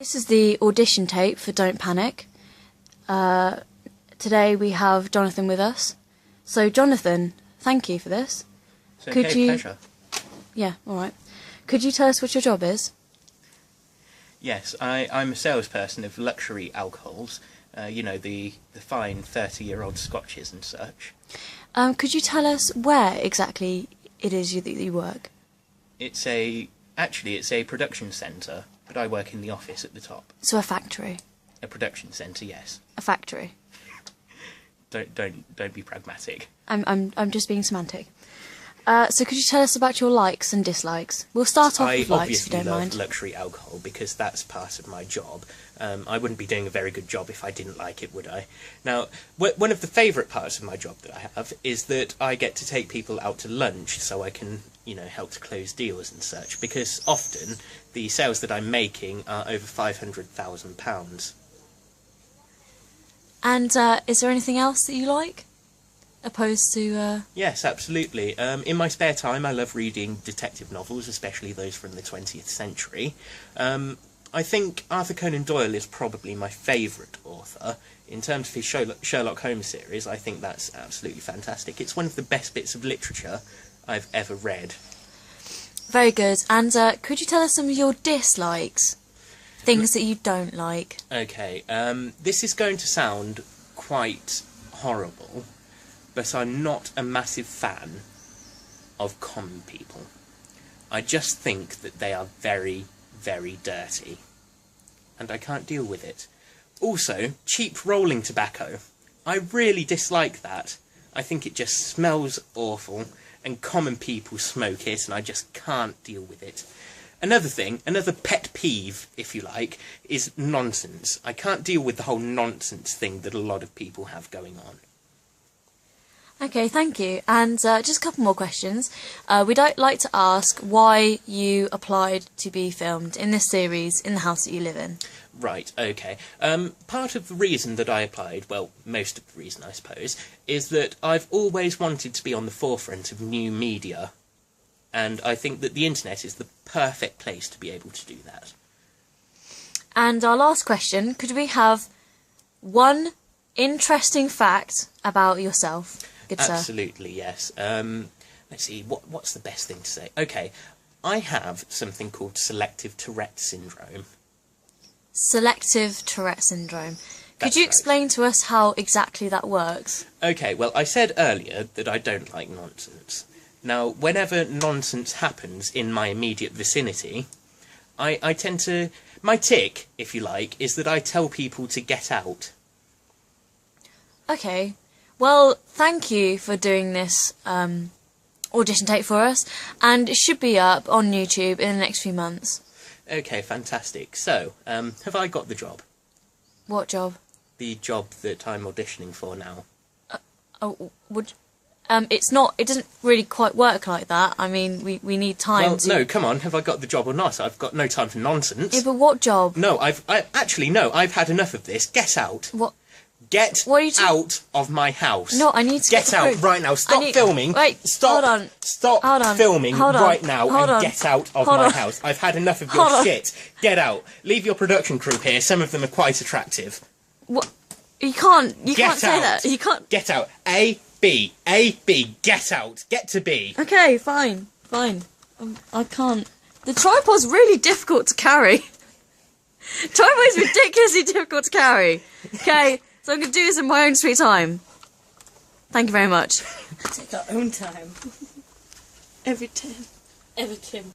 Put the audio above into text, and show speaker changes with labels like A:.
A: This is the audition tape for Don't Panic. Today we have Johnathan with us. So Johnathan, thank you for this.
B: It's okay, pleasure.
A: Yeah, alright. Could you tell us what your job is?
B: Yes, I'm a salesperson of luxury alcohols. You know, the fine 30-year-old scotches and such.
A: Could you tell us where exactly it is that you work?
B: Actually, it's a production centre, but I work in the office at the top.
A: So a factory?
B: A production centre, yes.
A: A factory?
B: Don't be pragmatic.
A: I'm just being semantic. So could you tell us about your likes and dislikes? We'll start off with likes, if you don't mind.
B: I obviously love luxury alcohol because that's part of my job. I wouldn't be doing a very good job if I didn't like it, would I? Now, one of the favourite parts of my job that I have is that I get to take people out to lunch so I can, you know, help to close deals and such, because often the sales that I'm making are over £500,000.
A: And is there anything else that you like? Opposed to...
B: Yes, absolutely. In my spare time, I love reading detective novels, especially those from the 20th century. I think Arthur Conan Doyle is probably my favourite author. In terms of his Sherlock Holmes series, I think that's absolutely fantastic. It's one of the best bits of literature I've ever read.
A: Very good. And could you tell us some of your dislikes? Things that you don't like?
B: Okay, this is going to sound quite horrible, but I'm not a massive fan of common people. I just think that they are very, very dirty, and I can't deal with it. Also, cheap rolling tobacco. I really dislike that. I think it just smells awful, and common people smoke it, and I just can't deal with it. Another pet peeve, if you like, is nonsense. I can't deal with the whole nonsense thing that a lot of people have going on.
A: Okay, thank you. And just a couple more questions. We'd like to ask why you applied to be filmed in this series in the house that you live in.
B: Right, okay. Part of the reason that I applied, well, most of the reason I suppose, is that I've always wanted to be on the forefront of new media. And I think that the internet is the perfect place to be able to do that.
A: And our last question, could we have one interesting fact about yourself? Good sir.
B: Absolutely, yes. Let's see, what's the best thing to say? Okay, I have something called selective Tourette syndrome.
A: Selective Tourette syndrome. Could
B: That's
A: you
B: right.
A: explain to us how exactly that works?
B: Okay, well, I said earlier that I don't like nonsense. Now, whenever nonsense happens in my immediate vicinity, I tend to... My tick, if you like, is that I tell people to get out.
A: Okay. Well, thank you for doing this audition tape for us, and it should be up on YouTube in the next few months.
B: Okay, fantastic. So, have I got the job?
A: What job?
B: The job that I'm auditioning for now.
A: It doesn't really quite work like that. I mean, we need time
B: Well,
A: to...
B: no, come on, have I got the job or not? I've got no time for nonsense.
A: Yeah, but what job?
B: No, I've had enough of this. Get out.
A: What?
B: Get out of my house.
A: No, I need to
B: get out right now. Stop filming.
A: Wait,
B: stop.
A: hold on.
B: Stop
A: hold on.
B: filming
A: hold on.
B: right now
A: hold
B: and
A: on.
B: get out of
A: hold
B: my
A: on.
B: house. I've had enough of your shit. Get out. Leave your production crew here. Some of them are quite attractive.
A: What? You can't say that. You can't.
B: Get out. A, B. A, B. Get out. Get to B.
A: Okay, fine. I can't. The tripod's really difficult to carry. Tripod's ridiculously difficult to carry. Okay, so I'm going to do this in my own sweet time. Thank you very much.
C: Take our own time. Every time.